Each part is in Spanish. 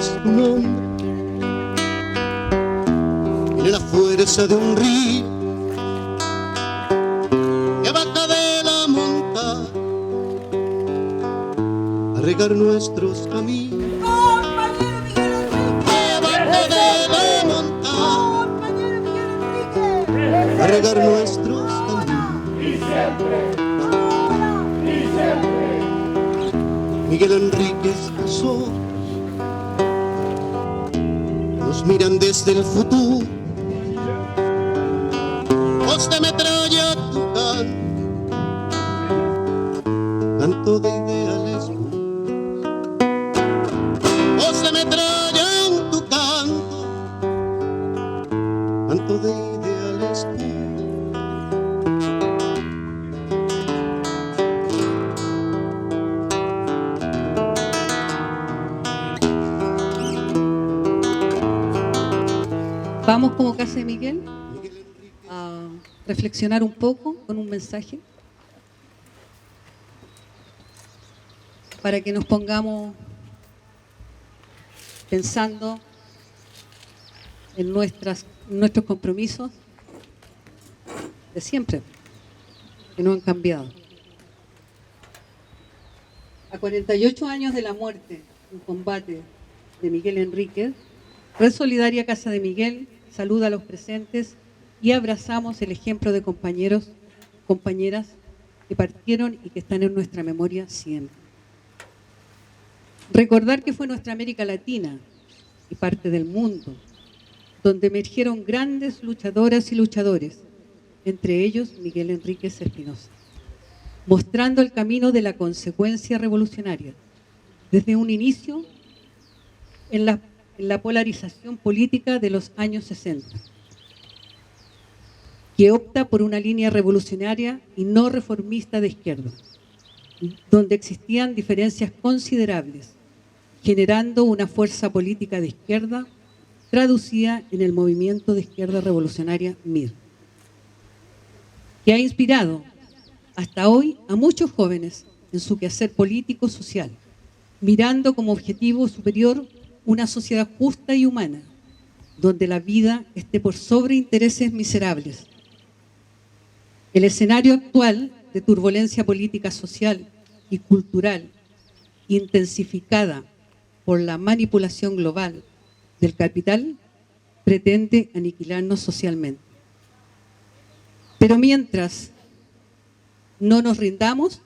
es tu nombre, tiene la fuerza de un río que baja de la montaña a regar nuestros caminos. A regar nuestros caminos. Y siempre, Miguel Enríquez pasó, nos miran desde el futuro, voz de metralla tu canto de ideales, voz de metralla en tu canto de ideales. Vamos como Casa de Miguel a reflexionar un poco con un mensaje para que nos pongamos pensando en nuestros compromisos de siempre, que no han cambiado. A 48 años de la muerte en combate de Miguel Enríquez, Red Solidaria Casa de Miguel saluda a los presentes y abrazamos el ejemplo de compañeros, compañeras que partieron y que están en nuestra memoria siempre. Recordar que fue nuestra América Latina y parte del mundo donde emergieron grandes luchadoras y luchadores, entre ellos Miguel Enríquez Espinosa, mostrando el camino de la consecuencia revolucionaria, desde un inicio en la polarización política de los años 60, que opta por una línea revolucionaria y no reformista de izquierda, donde existían diferencias considerables, generando una fuerza política de izquierda traducida en el movimiento de izquierda revolucionaria MIR, que ha inspirado hasta hoy a muchos jóvenes en su quehacer político-social, mirando como objetivo superior una sociedad justa y humana, donde la vida esté por sobre intereses miserables. El escenario actual de turbulencia política, social y cultural, intensificada por la manipulación global del capital, pretende aniquilarnos socialmente. Pero mientras no nos rindamos,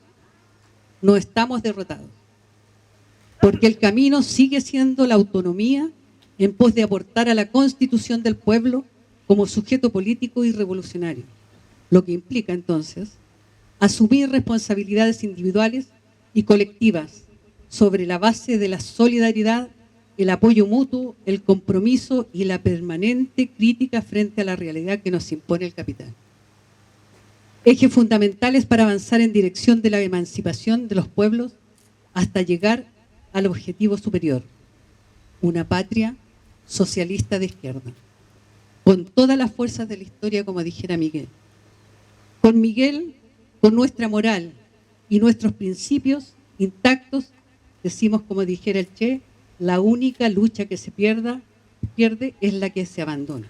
no estamos derrotados, porque el camino sigue siendo la autonomía en pos de aportar a la constitución del pueblo como sujeto político y revolucionario, lo que implica entonces asumir responsabilidades individuales y colectivas sobre la base de la solidaridad, el apoyo mutuo, el compromiso y la permanente crítica frente a la realidad que nos impone el capital. Ejes fundamentales para avanzar en dirección de la emancipación de los pueblos hasta llegar al objetivo superior, una patria socialista de izquierda, con todas las fuerzas de la historia, como dijera Miguel. Con Miguel, con nuestra moral y nuestros principios intactos, decimos, como dijera el Che, la única lucha que se pierde es la que se abandona.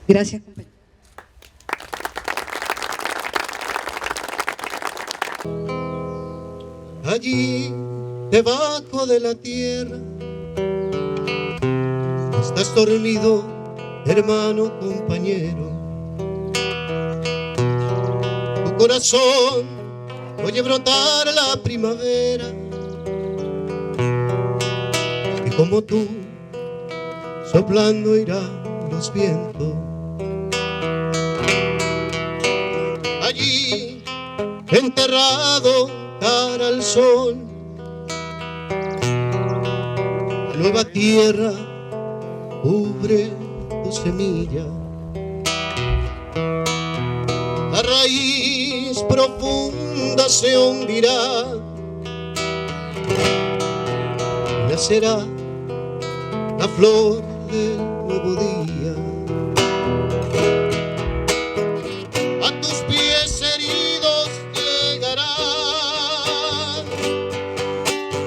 Gracias, compañeros. Allí, debajo de la tierra, estás dormido, hermano, compañero. Tu corazón oye brotar la primavera, y como tú, soplando irán los vientos. Allí, enterrado cara al sol, la nueva tierra cubre tu semilla, la raíz profunda se hundirá, nacerá la flor del nuevo día. A tus pies heridos llegarán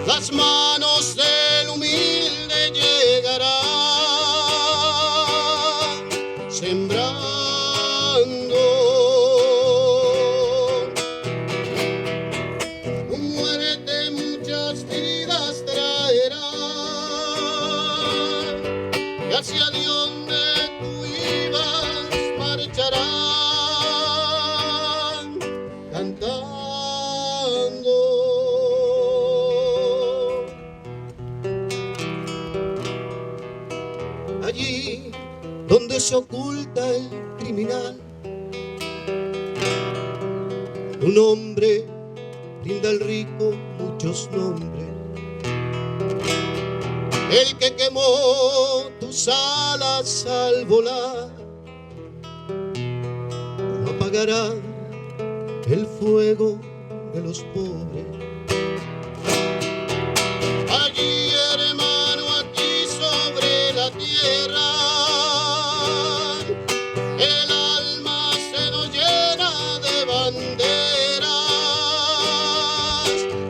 las manos del humilde se oculta el criminal. Un hombre brinda al rico muchos nombres. El que quemó tus alas al volar no apagará el fuego de los pobres. Allí, hermano, aquí sobre la tierra, el alma se nos llena de banderas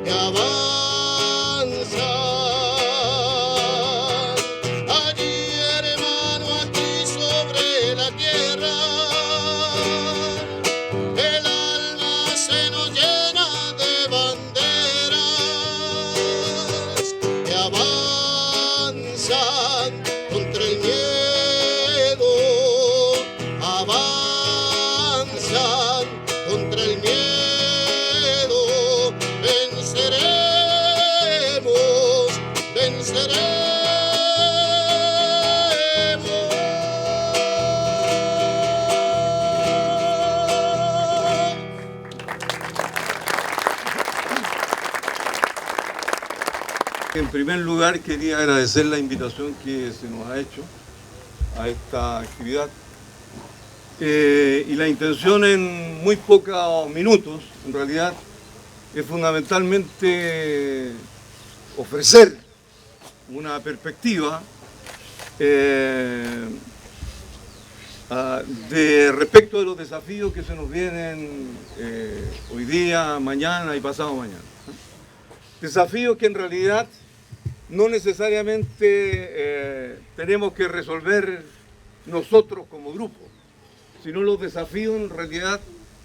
que avanzan. Allí, hermano, aquí sobre la tierra, el alma se nos llena de banderas que avanzan contra el miedo, avanzan contra el miedo. Venceremos, venceremos. En primer lugar, quería agradecer la invitación que se nos ha hecho a esta actividad. Y la intención en muy pocos minutos, en realidad, es fundamentalmente ofrecer una perspectiva de respecto de los desafíos que se nos vienen hoy día, mañana y pasado mañana. Desafíos que en realidad no necesariamente tenemos que resolver nosotros como grupo, sino los desafíos en realidad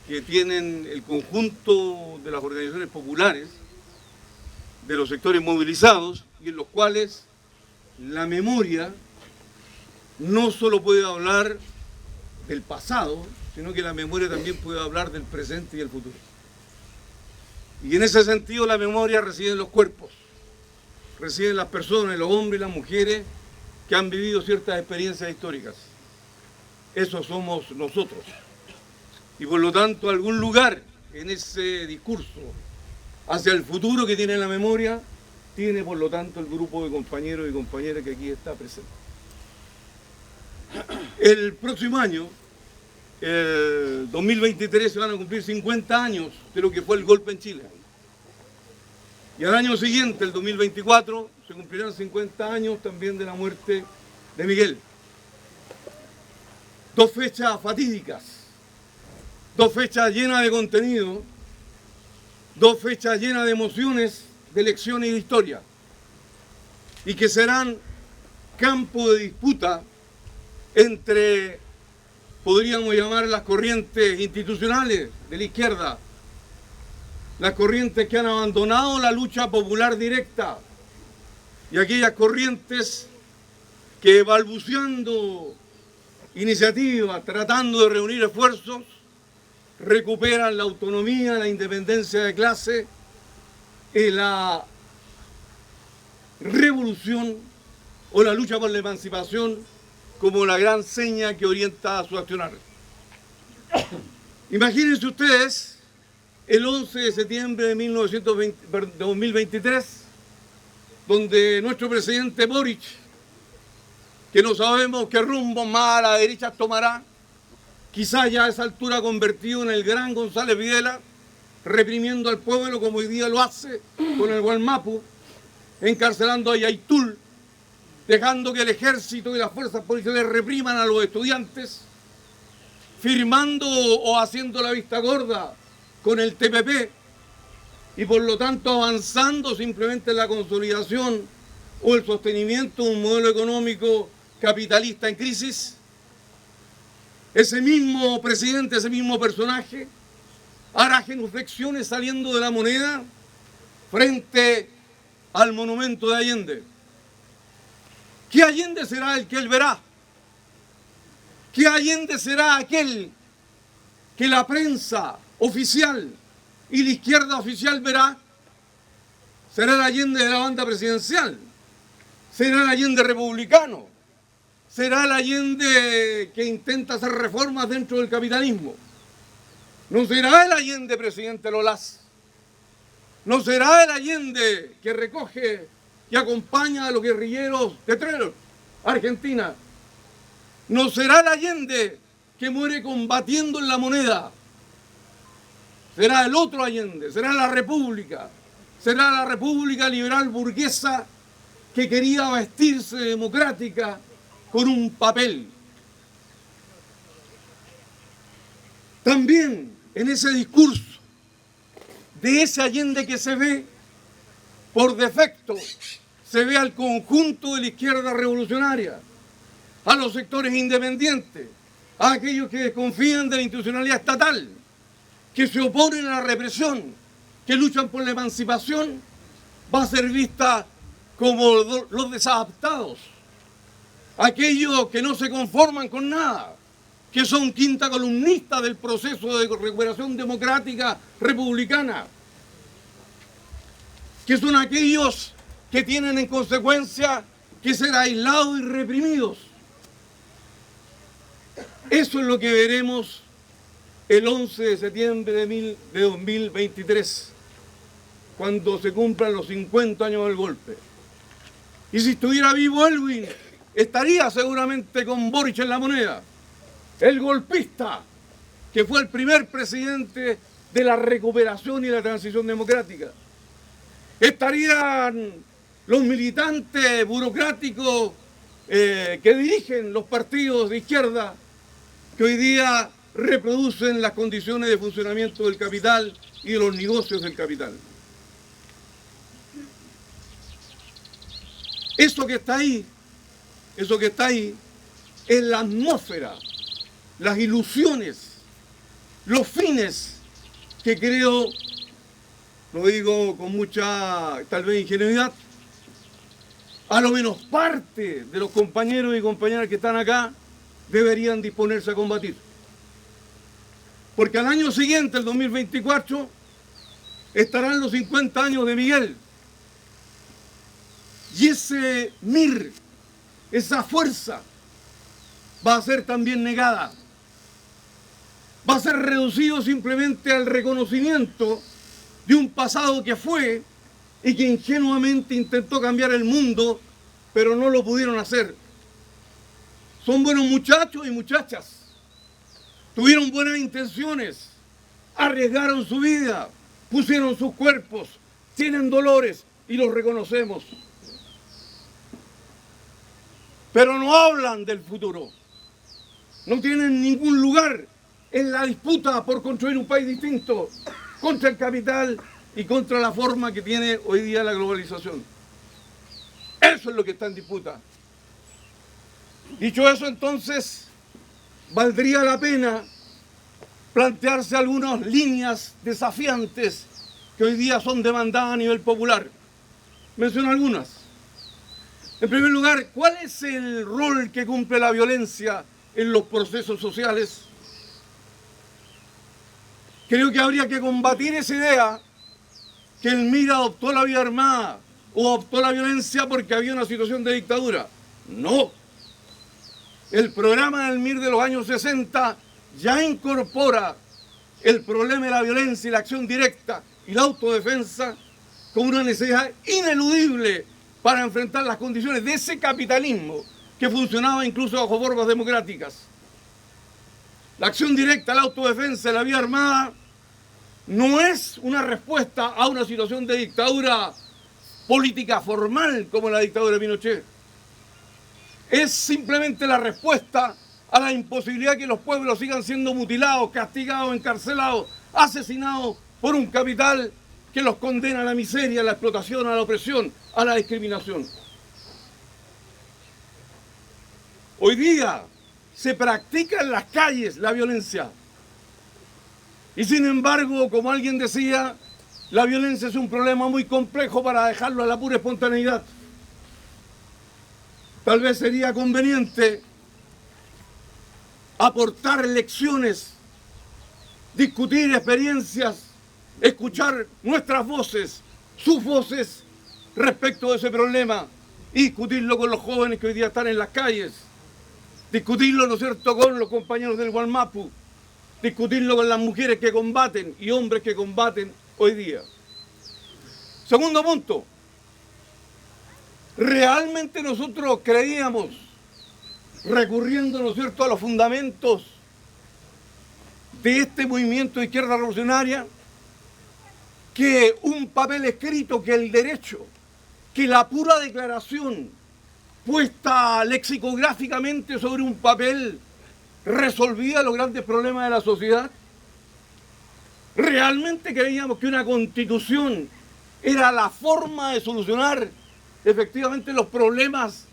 que tienen el conjunto de las organizaciones populares, de los sectores movilizados, y en los cuales la memoria no solo puede hablar del pasado, sino que la memoria también puede hablar del presente y el futuro. Y en ese sentido la memoria reside en los cuerpos, reside en las personas, en los hombres y las mujeres que han vivido ciertas experiencias históricas. Eso somos nosotros. Y por lo tanto, algún lugar en ese discurso hacia el futuro que tiene la memoria, tiene por lo tanto el grupo de compañeros y compañeras que aquí está presente. El próximo año, el 2023, se van a cumplir 50 años de lo que fue el golpe en Chile. Y al año siguiente, el 2024, se cumplirán 50 años también de la muerte de Miguel. Dos fechas fatídicas, dos fechas llenas de contenido, dos fechas llenas de emociones, de lecciones y de historia, y que serán campo de disputa entre, podríamos llamar, las corrientes institucionales de la izquierda, las corrientes que han abandonado la lucha popular directa y aquellas corrientes que, balbuceando iniciativas, tratando de reunir esfuerzos, recuperan la autonomía, la independencia de clase y la revolución o la lucha por la emancipación como la gran seña que orienta su accionar. Imagínense ustedes el 11 de septiembre de 2023, donde nuestro presidente Boric, que no sabemos qué rumbo más a la derecha tomará, quizás ya a esa altura convertido en el gran González Videla, reprimiendo al pueblo como hoy día lo hace con el Gualmapu, encarcelando a Yaitul, dejando que el ejército y las fuerzas policiales repriman a los estudiantes, firmando o haciendo la vista gorda con el TPP y por lo tanto avanzando simplemente en la consolidación o el sostenimiento de un modelo económico capitalista en crisis. Ese mismo presidente, ese mismo personaje hará genuflexiones saliendo de la Moneda frente al monumento de Allende. ¿Qué Allende será el que él verá? ¿Qué Allende será aquel que la prensa oficial y la izquierda oficial verá? ¿Será el Allende de la banda presidencial? ¿Será el Allende republicano? será el Allende que intenta hacer reformas dentro del capitalismo. No será el Allende presidente Lolaz. No será el Allende que recoge y acompaña a los guerrilleros de Trelew, Argentina. No será el Allende que muere combatiendo en La Moneda. Será el otro Allende, será la República liberal burguesa que quería vestirse democrática con un papel. También en ese discurso de ese Allende que se ve, por defecto, se ve al conjunto de la izquierda revolucionaria, a los sectores independientes, a aquellos que desconfían de la institucionalidad estatal, que se oponen a la represión, que luchan por la emancipación, va a ser vista como los desadaptados, aquellos que no se conforman con nada, que son quinta columnista del proceso de recuperación democrática republicana, que son aquellos que tienen en consecuencia que ser aislados y reprimidos. Eso es lo que veremos el 11 de septiembre de 2023, cuando se cumplan los 50 años del golpe. Y si estuviera vivo Elwin, estaría seguramente con Boric en La Moneda, el golpista, que fue el primer presidente de la recuperación y la transición democrática. Estarían los militantes burocráticos que dirigen los partidos de izquierda, que hoy día reproducen las condiciones de funcionamiento del capital y de los negocios del capital. Eso que está ahí es la atmósfera, las ilusiones, los fines que creo, lo digo con mucha, tal vez, ingenuidad, a lo menos parte de los compañeros y compañeras que están acá deberían disponerse a combatir. Porque al año siguiente, el 2024, estarán los 50 años de Miguel. Y ese MIR, esa fuerza, va a ser también negada. Va a ser reducido simplemente al reconocimiento de un pasado que fue y que ingenuamente intentó cambiar el mundo, pero no lo pudieron hacer. Son buenos muchachos y muchachas. Tuvieron buenas intenciones, arriesgaron su vida, pusieron sus cuerpos, tienen dolores y los reconocemos. Pero no hablan del futuro. No tienen ningún lugar en la disputa por construir un país distinto contra el capital y contra la forma que tiene hoy día la globalización. Eso es lo que está en disputa. Dicho eso, entonces, valdría la pena plantearse algunas líneas desafiantes que hoy día son demandadas a nivel popular. Menciono algunas. En primer lugar, ¿cuál es el rol que cumple la violencia en los procesos sociales? Creo que habría que combatir esa idea que el MIR adoptó la vía armada o adoptó la violencia porque había una situación de dictadura. No. El programa del MIR de los años 60 ya incorpora el problema de la violencia y la acción directa y la autodefensa como una necesidad ineludible para enfrentar las condiciones de ese capitalismo que funcionaba incluso bajo formas democráticas. La acción directa, la autodefensa, la vía armada no es una respuesta a una situación de dictadura política formal como la dictadura de Pinochet. Es simplemente la respuesta a la imposibilidad que los pueblos sigan siendo mutilados, castigados, encarcelados, asesinados por un capital que los condena a la miseria, a la explotación, a la opresión, a la discriminación. Hoy día se practica en las calles la violencia. Y sin embargo, como alguien decía, la violencia es un problema muy complejo para dejarlo a la pura espontaneidad. Tal vez sería conveniente aportar lecciones, discutir experiencias, escuchar nuestras voces, sus voces respecto de ese problema y discutirlo con los jóvenes que hoy día están en las calles discutirlo, ¿no es cierto?, con los compañeros del Gualmapu, discutirlo con las mujeres que combaten y hombres que combaten hoy día. Segundo punto, realmente nosotros creíamos, recurriendo, ¿no es cierto?, a los fundamentos de este movimiento de izquierda revolucionaria, que un papel escrito, que el derecho, que la pura declaración puesta lexicográficamente sobre un papel resolvía los grandes problemas de la sociedad. Realmente creíamos que una constitución era la forma de solucionar efectivamente los problemas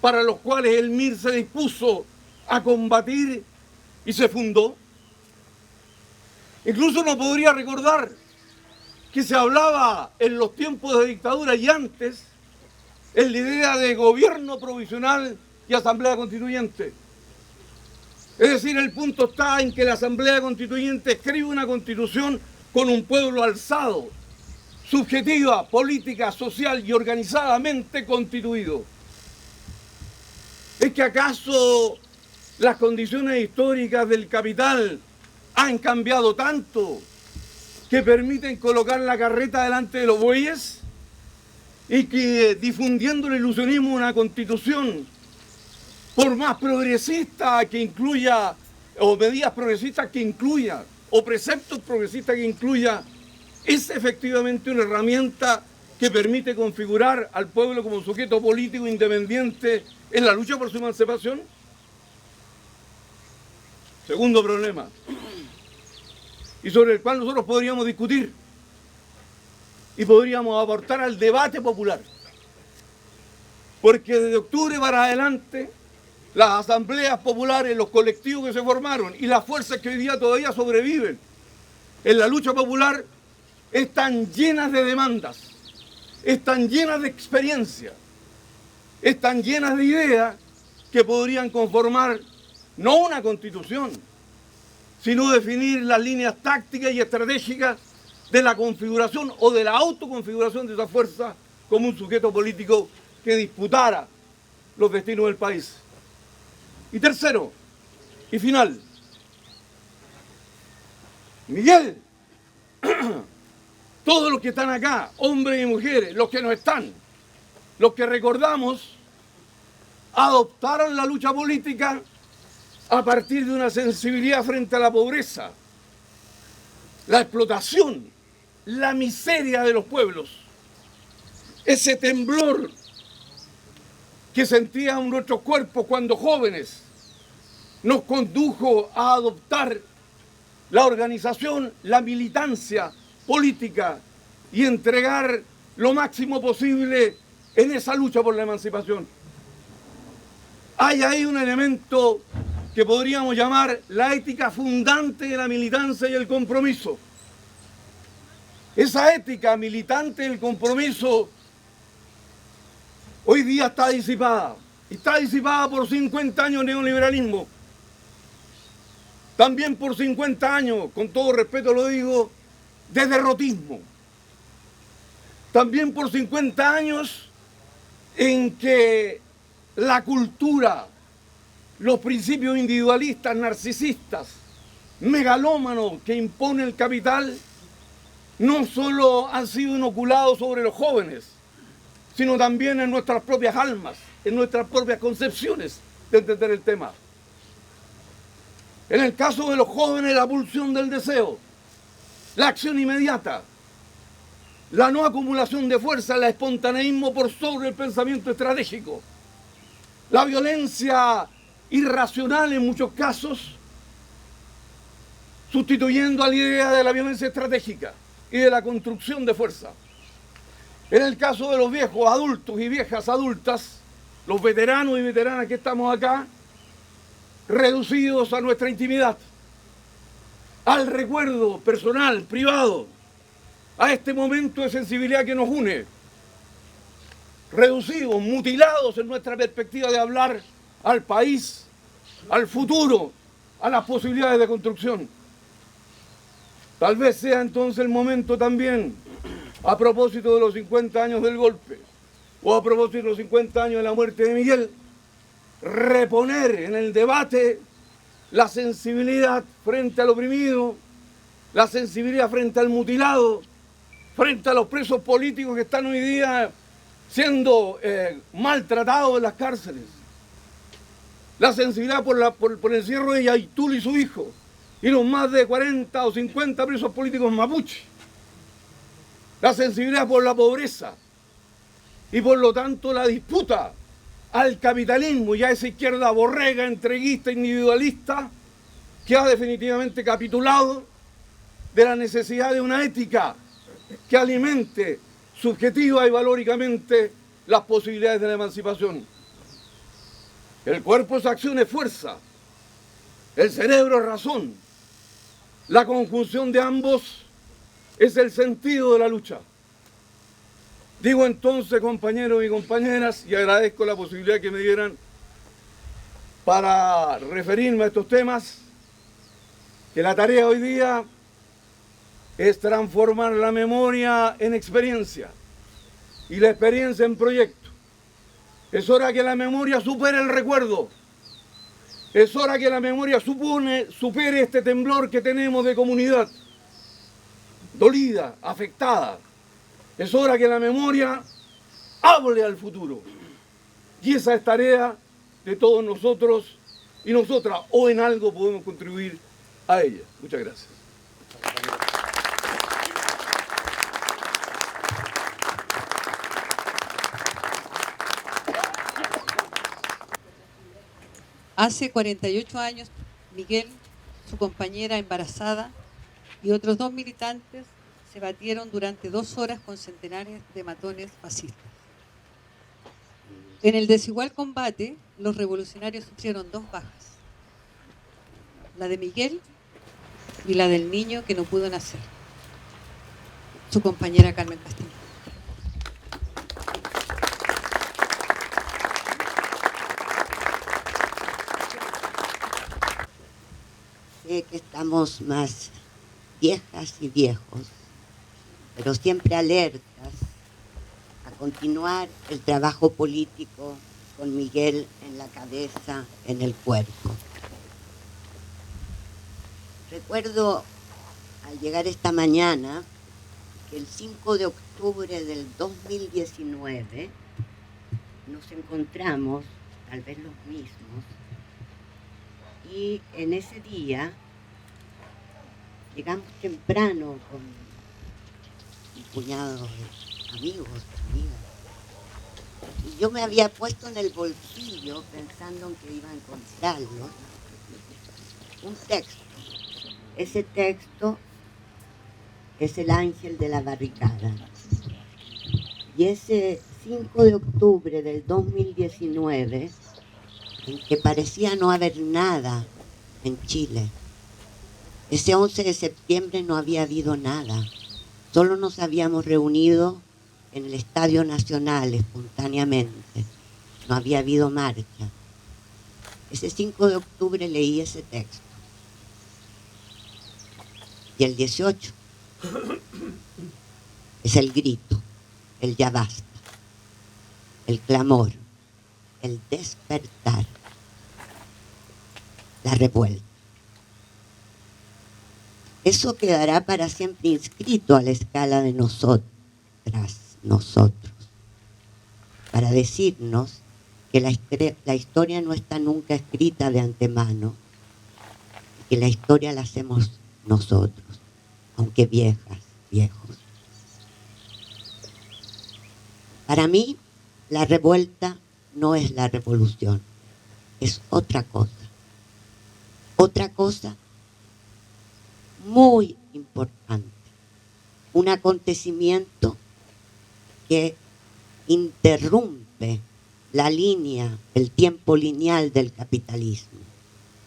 para los cuales el MIR se dispuso a combatir y se fundó. Incluso uno podría recordar que se hablaba en los tiempos de dictadura y antes en la idea de gobierno provisional y asamblea constituyente. Es decir, el punto está en que la asamblea constituyente escribe una constitución con un pueblo alzado, subjetiva, política, social y organizadamente constituido. ¿Es que acaso las condiciones históricas del capital han cambiado tanto que permiten colocar la carreta delante de los bueyes? Y que difundiendo el ilusionismo de una constitución, por más progresista que incluya, o medidas progresistas que incluya, o preceptos progresistas que incluya, es efectivamente una herramienta que permite configurar al pueblo como sujeto político independiente en la lucha por su emancipación. Segundo problema, y sobre el cual nosotros podríamos discutir y podríamos aportar al debate popular, porque desde octubre para adelante las asambleas populares, los colectivos que se formaron y las fuerzas que hoy día todavía sobreviven en la lucha popular están llenas de demandas, están llenas de experiencia, están llenas de ideas que podrían conformar no una constitución, sino definir las líneas tácticas y estratégicas de la configuración o de la autoconfiguración de esa fuerza como un sujeto político que disputara los destinos del país. Y tercero, y final, Miguel, todos los que están acá, hombres y mujeres, los que no están, los que recordamos, adoptaron la lucha política a partir de una sensibilidad frente a la pobreza, la explotación, la miseria de los pueblos, ese temblor que sentían nuestros cuerpos cuando jóvenes, nos condujo a adoptar la organización, la militancia política y entregar lo máximo posible en esa lucha por la emancipación. Hay ahí un elemento que podríamos llamar la ética fundante de la militancia y el compromiso. Esa ética militante del compromiso hoy día está disipada. Está disipada por 50 años de neoliberalismo. También por 50 años, con todo respeto lo digo, de derrotismo. También por 50 años en que la cultura, los principios individualistas, narcisistas, megalómanos que impone el capital, no solo han sido inoculados sobre los jóvenes, sino también en nuestras propias almas, en nuestras propias concepciones de entender el tema. En el caso de los jóvenes, la pulsión del deseo, la acción inmediata, la no acumulación de fuerza, el espontaneísmo por sobre el pensamiento estratégico, la violencia irracional en muchos casos, sustituyendo a la idea de la violencia estratégica y de la construcción de fuerza. En el caso de los viejos adultos y viejas adultas, los veteranos y veteranas que estamos acá, reducidos a nuestra intimidad, al recuerdo personal, privado, a este momento de sensibilidad que nos une, reducidos, mutilados en nuestra perspectiva de hablar al país, al futuro, a las posibilidades de construcción. Tal vez sea entonces el momento también, a propósito de los 50 años del golpe, o a propósito de los 50 años de la muerte de Miguel, reponer en el debate la sensibilidad frente al oprimido, la sensibilidad frente al mutilado, frente a los presos políticos que están hoy día siendo maltratados en las cárceles. La sensibilidad por el encierro de Yaitul y su hijo, y los más de 40 o 50 presos políticos mapuche. La sensibilidad por la pobreza y por lo tanto la disputa al capitalismo y a esa izquierda borrega, entreguista, individualista, que ha definitivamente capitulado de la necesidad de una ética que alimente subjetiva y valóricamente las posibilidades de la emancipación. El cuerpo es acción, es fuerza, el cerebro es razón. La conjunción de ambos es el sentido de la lucha. Digo entonces, compañeros y compañeras, y agradezco la posibilidad que me dieran para referirme a estos temas, que la tarea hoy día es transformar la memoria en experiencia y la experiencia en proyecto. Es hora que la memoria supere el recuerdo. Es hora que la memoria supere este temblor que tenemos de comunidad dolida, afectada. Es hora que la memoria hable al futuro. Y esa es tarea de todos nosotros y nosotras, o en algo podemos contribuir a ella. Muchas gracias. Hace 48 años, Miguel, su compañera embarazada y otros 2 militantes se batieron durante 2 horas con centenares de matones fascistas. En el desigual combate, los revolucionarios sufrieron 2 bajas, la de Miguel y la del niño que no pudo nacer, su compañera Carmen Castillo. Sé que estamos más viejas y viejos, pero siempre alertas a continuar el trabajo político con Miguel en la cabeza, en el cuerpo. Recuerdo al llegar esta mañana que el 5 de octubre del 2019 nos encontramos, tal vez los mismos, y en ese día llegamos temprano con un puñado de amigos, amigas. Y yo me había puesto en el bolsillo, pensando en que iba a encontrarlo, un texto. Ese texto es El ángel de la barricada. Y ese 5 de octubre del 2019, en que parecía no haber nada en Chile, ese 11 de septiembre no había habido nada. Solo nos habíamos reunido en el Estadio Nacional espontáneamente. No había habido marcha. Ese 5 de octubre leí ese texto. Y el 18 es el grito, el ya basta, el clamor, el despertar, la revuelta. Eso quedará para siempre inscrito a la escala de nosotros, para decirnos que la historia no está nunca escrita de antemano, que la historia la hacemos nosotros, aunque viejas, viejos. Para mí, la revuelta no es la revolución, es otra cosa muy importante, un acontecimiento que interrumpe la línea, el tiempo lineal del capitalismo,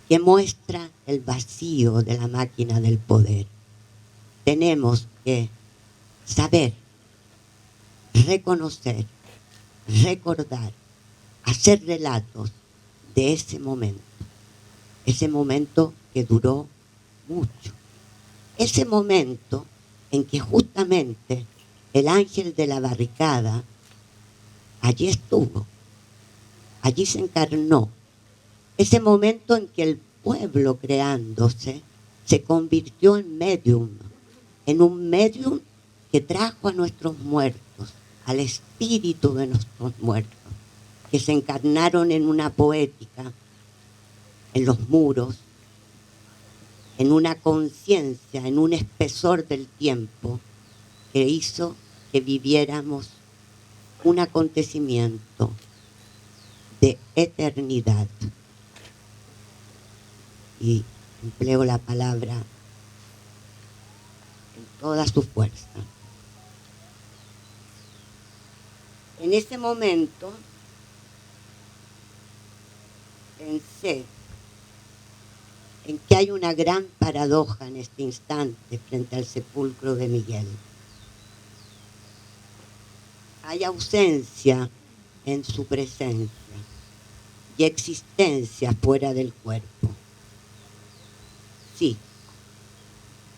que muestra el vacío de la máquina del poder. Tenemos que saber, reconocer, recordar, hacer relatos de ese momento que duró mucho, ese momento en que justamente el ángel de la barricada allí estuvo, allí se encarnó ese momento en que el pueblo creándose se convirtió en un medium que trajo a nuestros muertos, al espíritu de nuestros muertos, que se encarnaron en una poética, en los muros, en una conciencia, en un espesor del tiempo que hizo que viviéramos un acontecimiento de eternidad. Y empleo la palabra en toda su fuerza. En ese momento pensé en que hay una gran paradoja en este instante frente al sepulcro de Miguel. Hay ausencia en su presencia y existencia fuera del cuerpo. Sí,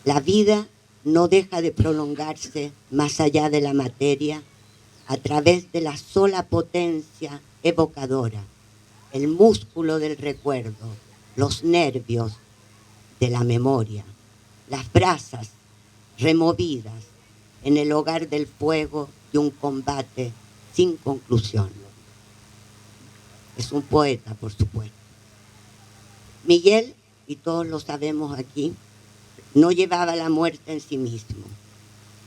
la vida no deja de prolongarse más allá de la materia a través de la sola potencia evocadora, el músculo del recuerdo, los nervios de la memoria, las brasas removidas en el hogar del fuego de un combate sin conclusión. Es un poeta, por supuesto. Miguel, y todos lo sabemos aquí, no llevaba la muerte en sí mismo.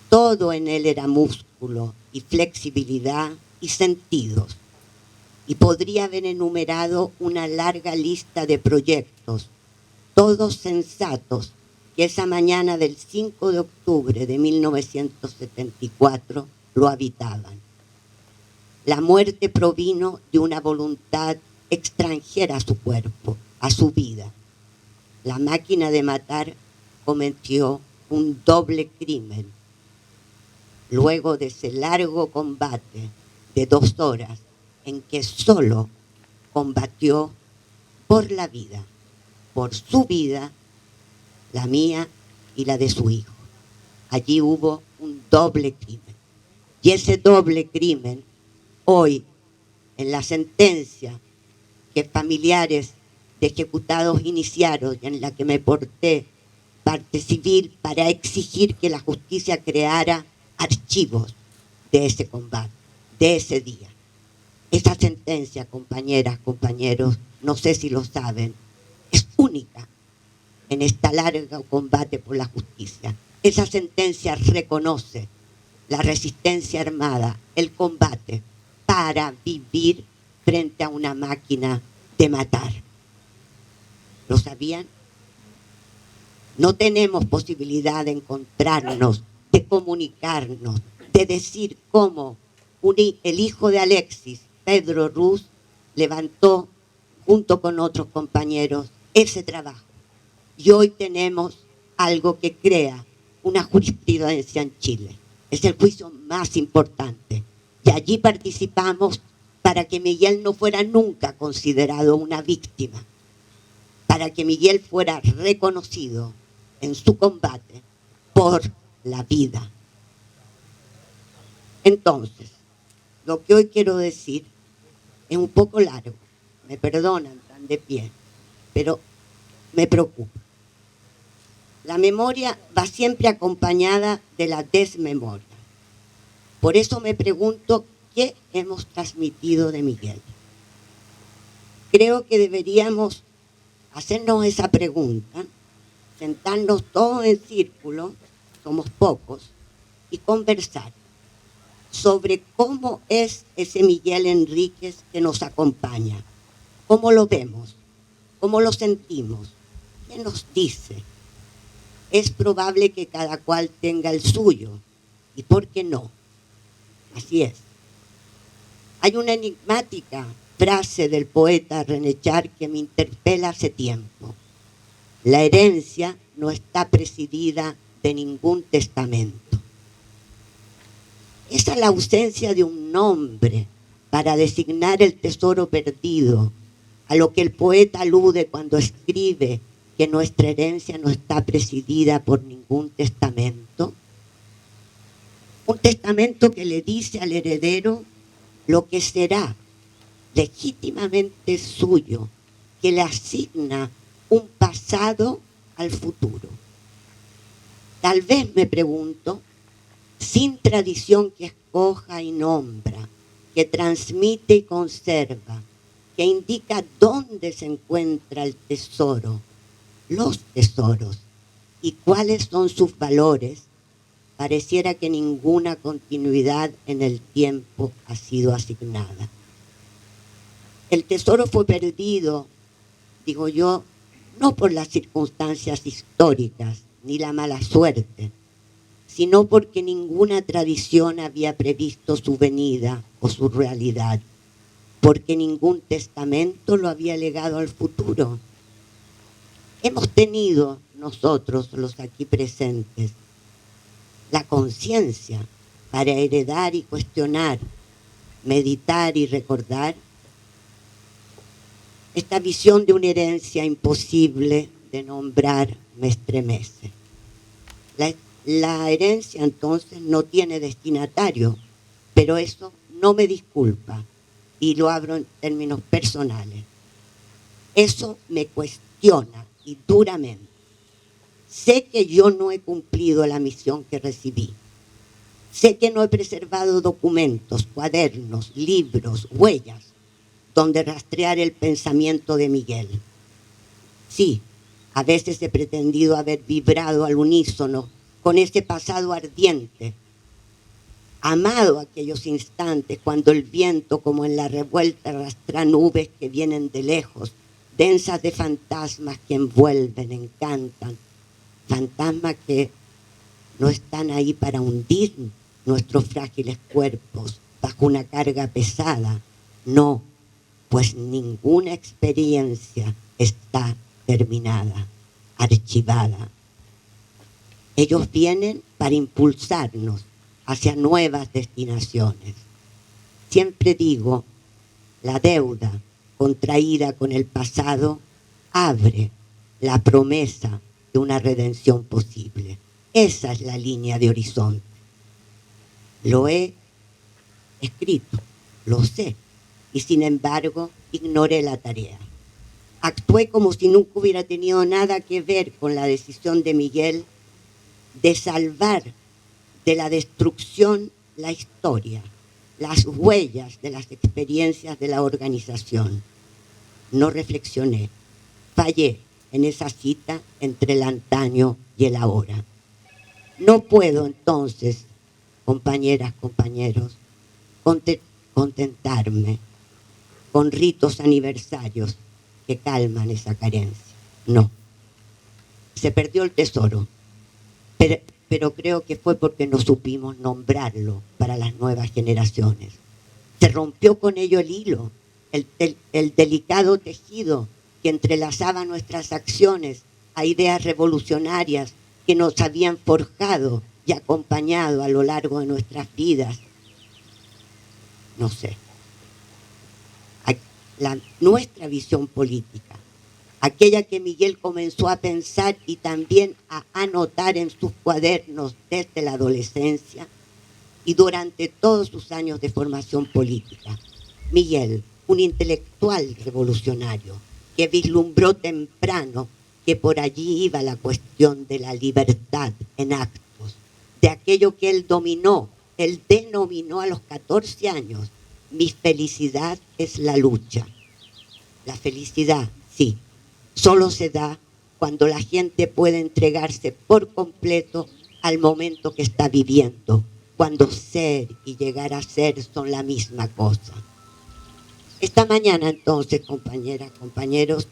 Todo en él era músculo y flexibilidad y sentidos. Y podría haber enumerado una larga lista de proyectos, todos sensatos, que esa mañana del 5 de octubre de 1974 lo habitaban. La muerte provino de una voluntad extranjera a su cuerpo, a su vida. La máquina de matar cometió un doble crimen. Luego de ese largo combate de 2 horas en que solo combatió por la vida, por su vida, la mía y la de su hijo. Allí hubo un doble crimen. Y ese doble crimen, hoy, en la sentencia que familiares de ejecutados iniciaron y en la que me porté parte civil para exigir que la justicia creara archivos de ese combate, de ese día. Esa sentencia, compañeras, compañeros, no sé si lo saben, es única en esta larga combate por la justicia. Esa sentencia reconoce la resistencia armada, el combate para vivir frente a una máquina de matar. ¿Lo sabían? No tenemos posibilidad de encontrarnos, de comunicarnos, de decir cómo el hijo de Alexis, Pedro Ruz, levantó junto con otros compañeros ese trabajo. Y hoy tenemos algo que crea una jurisprudencia en Chile. Es el juicio más importante. Y allí participamos para que Miguel no fuera nunca considerado una víctima, para que Miguel fuera reconocido en su combate por la vida. Entonces, lo que hoy quiero decir es un poco largo, me perdonan tan de pie, pero me preocupa. La memoria va siempre acompañada de la desmemoria. Por eso me pregunto, ¿qué hemos transmitido de Miguel? Creo que deberíamos hacernos esa pregunta, sentarnos todos en círculo, somos pocos, y conversar sobre cómo es ese Miguel Enríquez que nos acompaña, cómo lo vemos, cómo lo sentimos, qué nos dice. Es probable que cada cual tenga el suyo, y ¿por qué no? Así es. Hay una enigmática frase del poeta René Char que me interpela hace tiempo. La herencia no está presidida de ningún testamento. Esa es la ausencia de un nombre para designar el tesoro perdido, a lo que el poeta alude cuando escribe que nuestra herencia no está presidida por ningún testamento. Un testamento que le dice al heredero lo que será legítimamente suyo que le asigna un pasado al futuro. Tal vez, me pregunto, sin tradición que escoja y nombra, que transmite y conserva, que indica dónde se encuentra el tesoro, los tesoros y cuáles son sus valores, pareciera que ninguna continuidad en el tiempo ha sido asignada. El tesoro fue perdido, digo yo, no por las circunstancias históricas ni la mala suerte, sino porque ninguna tradición había previsto su venida o su realidad, porque ningún testamento lo había legado al futuro. Hemos tenido nosotros, los aquí presentes, la conciencia para heredar y cuestionar, meditar y recordar. Esta visión de una herencia imposible de nombrar me estremece. La herencia entonces no tiene destinatario, pero eso no me disculpa, y lo hablo en términos personales. Eso me cuestiona y duramente. Sé que yo no he cumplido la misión que recibí. Sé que no he preservado documentos, cuadernos, libros, huellas, donde rastrear el pensamiento de Miguel. Sí, a veces he pretendido haber vibrado al unísono con ese pasado ardiente, amado aquellos instantes cuando el viento, como en la revuelta, arrastra nubes que vienen de lejos, densas de fantasmas que envuelven, encantan, fantasmas que no están ahí para hundir nuestros frágiles cuerpos bajo una carga pesada. No, pues ninguna experiencia está terminada, archivada. Ellos vienen para impulsarnos hacia nuevas destinaciones. Siempre digo, la deuda contraída con el pasado abre la promesa de una redención posible. Esa es la línea de horizonte. Lo he escrito, lo sé, y sin embargo ignoré la tarea. Actué como si nunca hubiera tenido nada que ver con la decisión de Miguel de salvar de la destrucción la historia, las huellas de las experiencias de la organización. No reflexioné, fallé en esa cita entre el antaño y el ahora. No puedo entonces, compañeras, compañeros, contentarme con ritos aniversarios que calman esa carencia. No. Se perdió el tesoro, pero creo que fue porque no supimos nombrarlo para las nuevas generaciones. Se rompió con ello el hilo, el delicado tejido que entrelazaba nuestras acciones a ideas revolucionarias que nos habían forjado y acompañado a lo largo de nuestras vidas. No sé. Nuestra visión política, aquella que Miguel comenzó a pensar y también a anotar en sus cuadernos desde la adolescencia y durante todos sus años de formación política. Miguel, un intelectual revolucionario que vislumbró temprano que por allí iba la cuestión de la libertad en actos, de aquello que él dominó, él denominó a los 14 años. Mi felicidad es la lucha. La felicidad, sí, solo se da cuando la gente puede entregarse por completo al momento que está viviendo, cuando ser y llegar a ser son la misma cosa. Esta mañana entonces, compañeras, compañeros,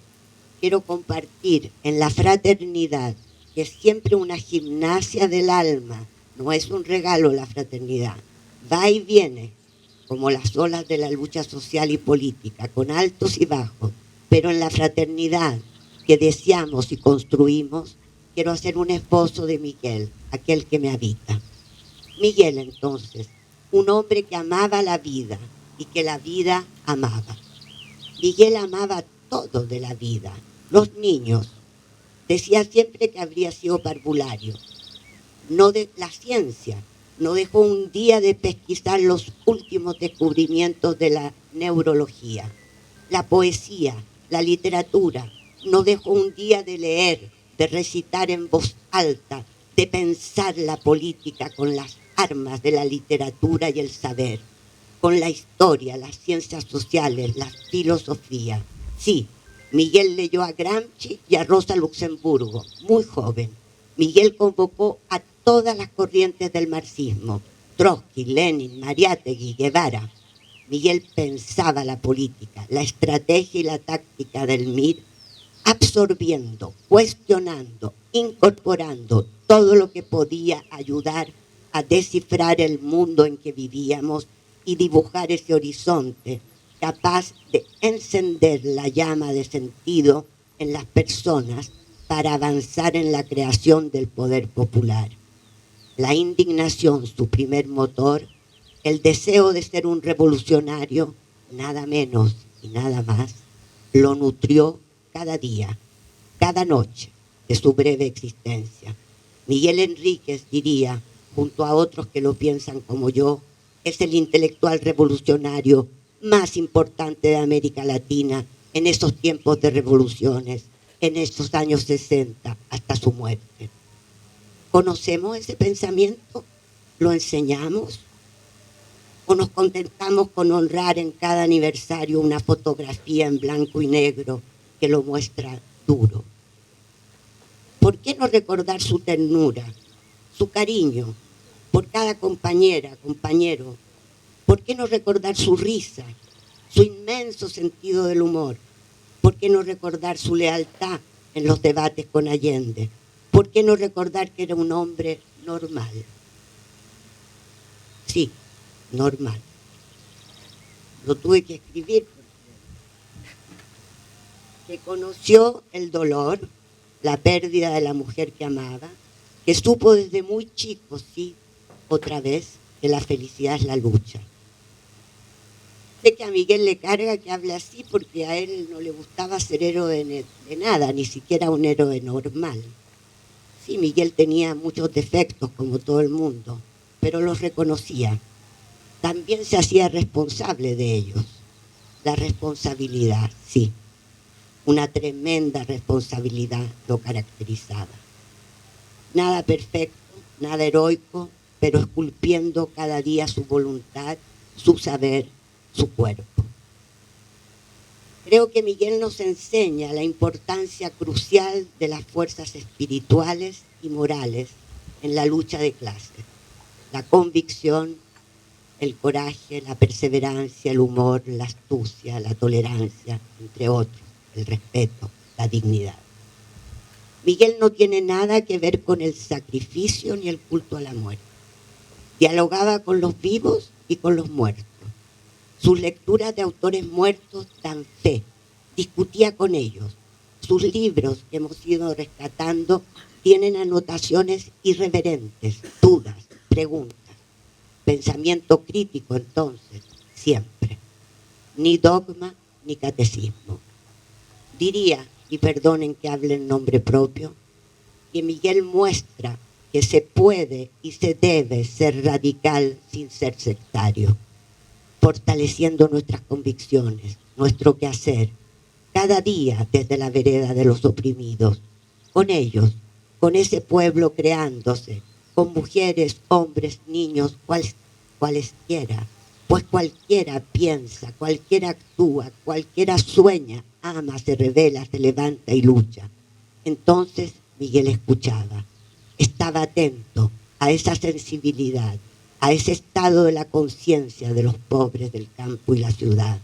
quiero compartir en la fraternidad, que es siempre una gimnasia del alma, no es un regalo la fraternidad, va y viene, como las olas de la lucha social y política, con altos y bajos, pero en la fraternidad que deseamos y construimos, quiero hacer un esbozo de Miguel, aquel que me habita. Miguel, entonces, un hombre que amaba la vida y que la vida amaba. Miguel amaba todo de la vida, los niños. Decía siempre que habría sido parvulario, no de la ciencia. No dejó un día de pesquisar los últimos descubrimientos de la neurología, la poesía, la literatura. No dejó un día de leer, de recitar en voz alta, de pensar la política con las armas de la literatura y el saber, con la historia, las ciencias sociales, la filosofía. Sí, Miguel leyó a Gramsci y a Rosa Luxemburgo, muy joven. Miguel convocó a todas las corrientes del marxismo, Trotsky, Lenin, Mariátegui, Guevara. Miguel pensaba la política, la estrategia y la táctica del MIR, absorbiendo, cuestionando, incorporando todo lo que podía ayudar a descifrar el mundo en que vivíamos y dibujar ese horizonte capaz de encender la llama de sentido en las personas para avanzar en la creación del poder popular. La indignación, su primer motor, el deseo de ser un revolucionario, nada menos y nada más, lo nutrió cada día, cada noche de su breve existencia. Miguel Enríquez diría, junto a otros que lo piensan como yo, es el intelectual revolucionario más importante de América Latina en esos tiempos de revoluciones, en esos años 60 hasta su muerte. ¿Conocemos ese pensamiento? ¿Lo enseñamos? ¿O nos contentamos con honrar en cada aniversario una fotografía en blanco y negro que lo muestra duro? ¿Por qué no recordar su ternura, su cariño por cada compañera, compañero? ¿Por qué no recordar su risa, su inmenso sentido del humor? ¿Por qué no recordar su lealtad en los debates con Allende? ¿Por qué no recordar que era un hombre normal? Sí, normal. Lo tuve que escribir porque conoció el dolor, la pérdida de la mujer que amaba, que supo desde muy chico, sí, otra vez, que la felicidad es la lucha. Sé que a Miguel le carga que hable así porque a él no le gustaba ser héroe de nada, ni siquiera un héroe normal. Sí, Miguel tenía muchos defectos como todo el mundo, pero los reconocía. También se hacía responsable de ellos. La responsabilidad, sí, una tremenda responsabilidad lo caracterizaba. Nada perfecto, nada heroico, pero esculpiendo cada día su voluntad, su saber, su cuerpo. Creo que Miguel nos enseña la importancia crucial de las fuerzas espirituales y morales en la lucha de clases. La convicción, el coraje, la perseverancia, el humor, la astucia, la tolerancia, entre otros, el respeto, la dignidad. Miguel no tiene nada que ver con el sacrificio ni el culto a la muerte. Dialogaba con los vivos y con los muertos. Sus lecturas de autores muertos dan fe, discutía con ellos. Sus libros que hemos ido rescatando tienen anotaciones irreverentes, dudas, preguntas. Pensamiento crítico entonces, siempre. Ni dogma ni catecismo. Diría, y perdonen que hable en nombre propio, que Miguel muestra que se puede y se debe ser radical sin ser sectario, fortaleciendo nuestras convicciones, nuestro quehacer, cada día desde la vereda de los oprimidos, con ellos, con ese pueblo creándose, con mujeres, hombres, niños, cualesquiera, pues cualquiera piensa, cualquiera actúa, cualquiera sueña, ama, se revela, se levanta y lucha. Entonces Miguel escuchaba, estaba atento a esa sensibilidad, a ese estado de la conciencia de los pobres del campo y la ciudad.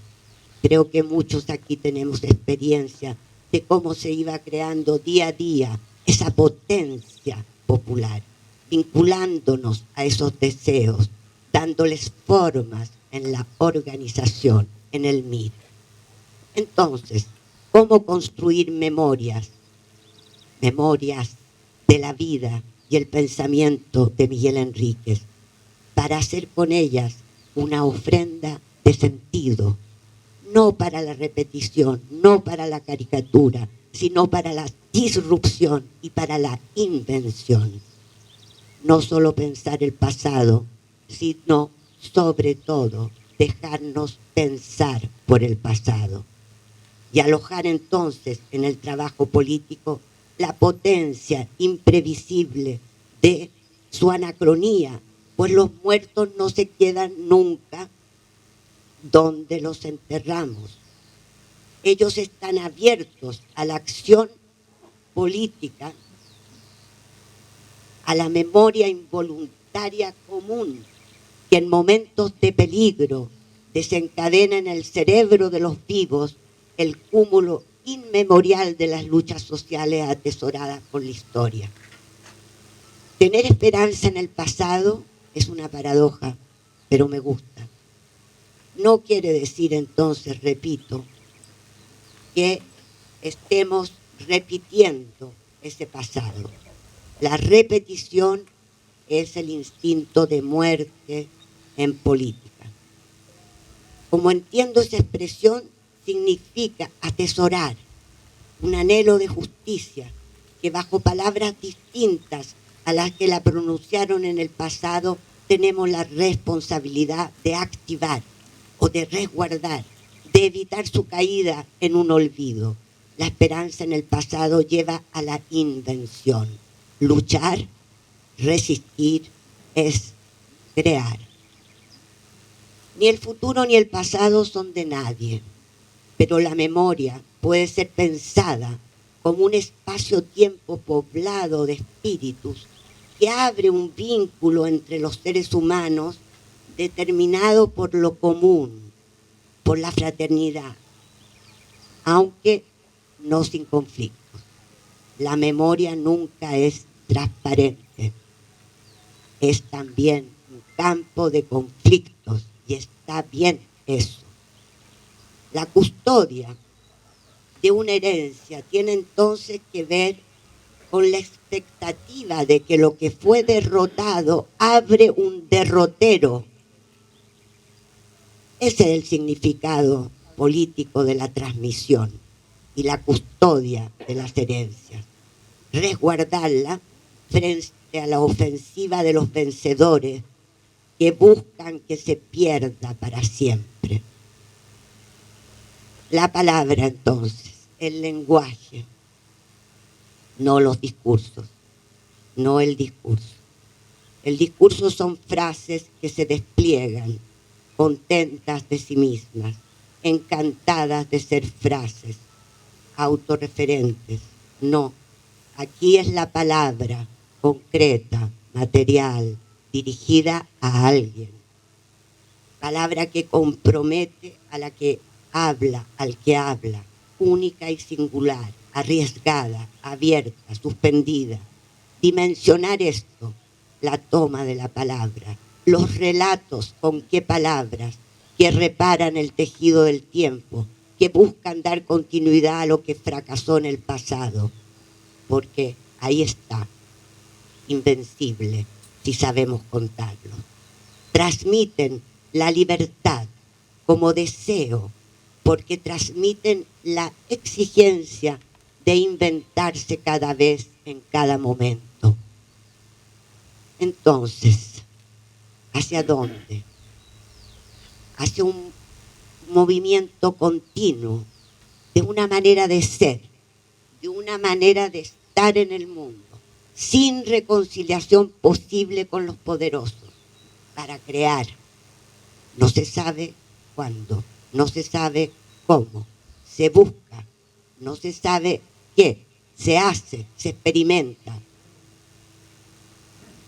Creo que muchos aquí tenemos experiencia de cómo se iba creando día a día esa potencia popular, vinculándonos a esos deseos, dándoles formas en la organización, en el MIR. Entonces, ¿cómo construir memorias? Memorias de la vida y el pensamiento de Miguel Enríquez, para hacer con ellas una ofrenda de sentido, no para la repetición, no para la caricatura, sino para la disrupción y para la invención. No solo pensar el pasado, sino sobre todo dejarnos pensar por el pasado. y alojar entonces en el trabajo político la potencia imprevisible de su anacronía, pues los muertos no se quedan nunca donde los enterramos. Ellos están abiertos a la acción política, a la memoria involuntaria común que en momentos de peligro desencadena en el cerebro de los vivos el cúmulo inmemorial de las luchas sociales atesoradas por la historia. Tener esperanza en el pasado es una paradoja, pero me gusta. No quiere decir entonces, repito, que estemos repitiendo ese pasado. La repetición es el instinto de muerte en política. Como entiendo esa expresión, significa atesorar un anhelo de justicia que bajo palabras distintas a las que la pronunciaron en el pasado tenemos la responsabilidad de activar o de resguardar, de evitar su caída en un olvido. La esperanza en el pasado lleva a la invención. Luchar, resistir, es crear. Ni el futuro ni el pasado son de nadie, pero la memoria puede ser pensada como un espacio-tiempo poblado de espíritus que abre un vínculo entre los seres humanos determinado por lo común, por la fraternidad, aunque no sin conflictos. La memoria nunca es transparente, es también un campo de conflictos y está bien eso. La custodia de una herencia tiene entonces que ver con la expectativa de que lo que fue derrotado abre un derrotero. Ese es el significado político de la transmisión y la custodia de las herencias. Resguardarla frente a la ofensiva de los vencedores que buscan que se pierda para siempre. La palabra entonces, el lenguaje, no los discursos, no el discurso. El discurso son frases que se despliegan contentas de sí mismas, encantadas de ser frases, autorreferentes. No, aquí es la palabra concreta, material, dirigida a alguien. Palabra que compromete a la que habla, al que habla, única y singular, arriesgada, abierta, suspendida. Dimensionar esto, la toma de la palabra, los relatos con qué palabras, que reparan el tejido del tiempo, que buscan dar continuidad a lo que fracasó en el pasado, porque ahí está, invencible, si sabemos contarlo. Transmiten la libertad como deseo, porque transmiten la exigencia de inventarse cada vez en cada momento. Entonces, ¿hacia dónde? Hacia un movimiento continuo, de una manera de ser, de una manera de estar en el mundo, sin reconciliación posible con los poderosos, para crear. No se sabe cuándo, no se sabe cómo, se busca, no se sabe qué, se hace, se experimenta.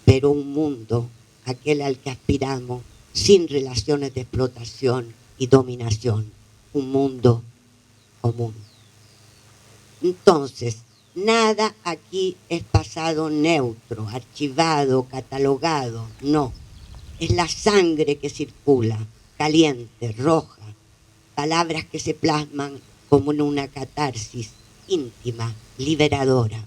Pero un mundo, aquel al que aspiramos, sin relaciones de explotación y dominación, un mundo común. Entonces, nada aquí es pasado neutro, archivado, catalogado, no. Es la sangre que circula, caliente, roja, palabras que se plasman como en una catarsis íntima, liberadora.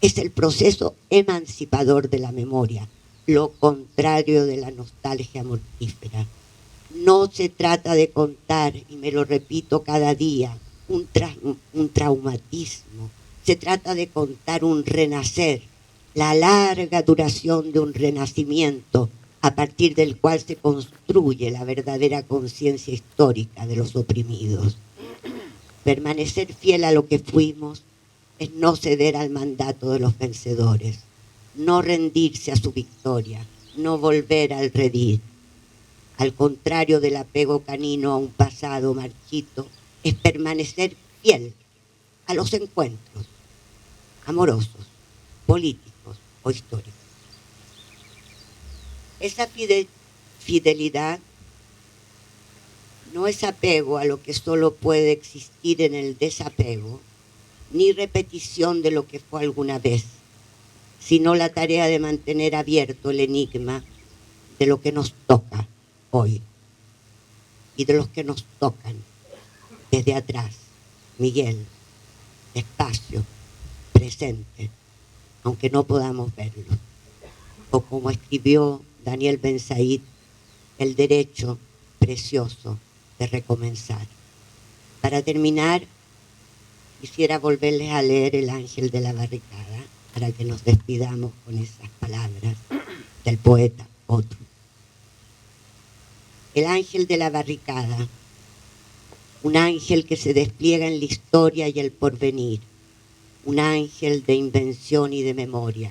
Es el proceso emancipador de la memoria, lo contrario de la nostalgia mortífera. No se trata de contar, y me lo repito cada día, un traumatismo. Se trata de contar un renacer, la larga duración de un renacimiento a partir del cual se construye la verdadera conciencia histórica de los oprimidos. Permanecer fiel a lo que fuimos es no ceder al mandato de los vencedores, no rendirse a su victoria, no volver al redil. Al contrario del apego canino a un pasado marchito, es permanecer fiel a los encuentros amorosos, políticos o históricos. Esa fidelidad no es apego a lo que solo puede existir en el desapego, ni repetición de lo que fue alguna vez, sino la tarea de mantener abierto el enigma de lo que nos toca hoy y de los que nos tocan desde atrás. Miguel, despacio, presente, aunque no podamos verlo. O como escribió Daniel Ben Said, el derecho precioso de recomenzar. Para terminar, quisiera volverles a leer El ángel de la barricada, para que nos despidamos con esas palabras del poeta otro. El ángel de la barricada, un ángel que se despliega en la historia y el porvenir, un ángel de invención y de memoria,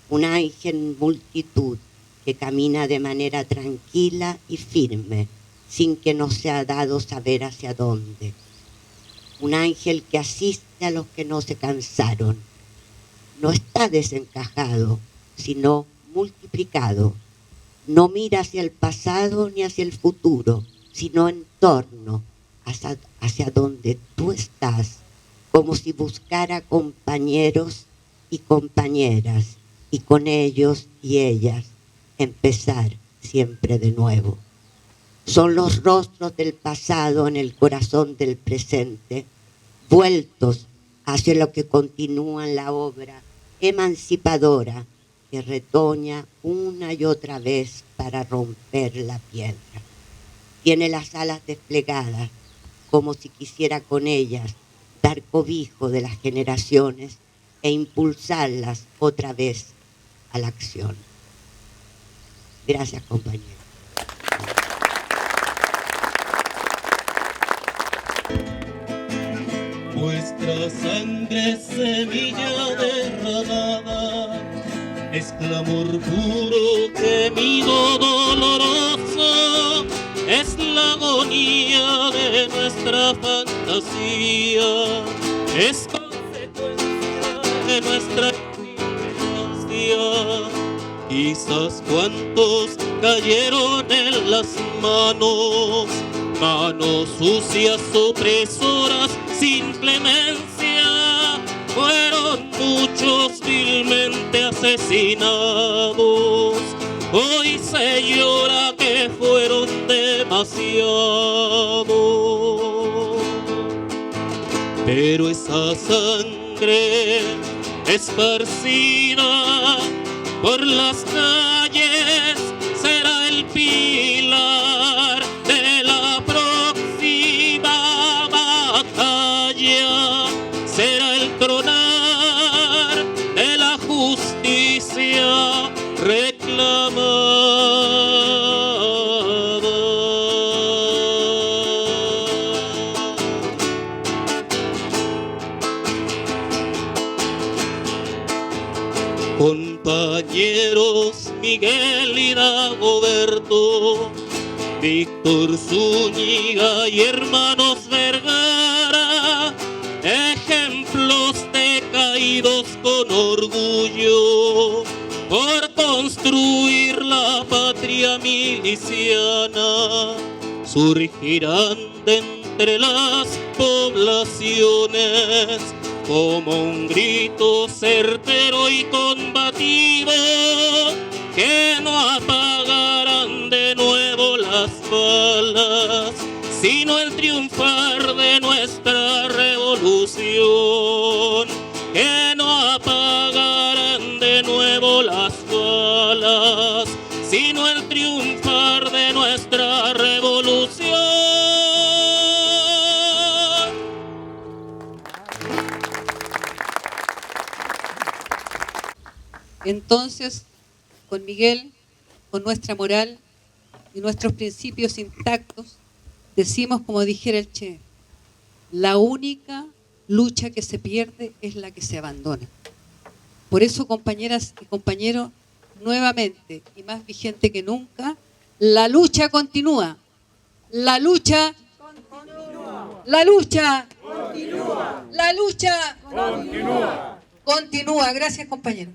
un ángel en multitud que camina de manera tranquila y firme, sin que nos sea dado saber hacia dónde. Un ángel que asiste a los que no se cansaron. No está desencajado, sino multiplicado. No mira hacia el pasado ni hacia el futuro, sino en torno, hacia donde tú estás, como si buscara compañeros y compañeras, y con ellos y ellas empezar siempre de nuevo. Son los rostros del pasado en el corazón del presente, vueltos hacia lo que continúan la obra emancipadora que retoña una y otra vez para romper la piedra. Tiene las alas desplegadas, como si quisiera con ellas dar cobijo de las generaciones e impulsarlas otra vez a la acción. Gracias, compañeros. Nuestra sangre es semilla derramada, es clamor puro, gemido doloroso, es la agonía de nuestra fantasía, es consecuencia de nuestra indiferencia. Quizás cuantos cayeron en las manos, manos sucias, opresoras, sin clemencia, fueron muchos vilmente asesinados. Hoy se llora que fueron demasiados. Pero esa sangre esparcida por las calles será el pilar de la próxima batalla, será el tronar de la justicia reclamada. Compañeros Miguel y Dagoberto, Víctor Zúñiga y hermanos Vergara, ejemplos de caídos con orgullo por construir la patria miliciana, surgirán de entre las poblaciones como un grito certero y combativo que no apagarán de nuevo las balas, sino el triunfar de nuestra revolución, que no apagarán de nuevo las balas, sino el triunfar de nuestra revolución. Entonces, con Miguel, con nuestra moral y nuestros principios intactos, decimos como dijera el Che: La única lucha que se pierde es la que se abandona. Por eso, compañeras y compañeros, nuevamente y más vigente que nunca, la lucha continúa. La lucha continúa. La lucha continúa. La lucha continúa. Continúa. Gracias, compañeros.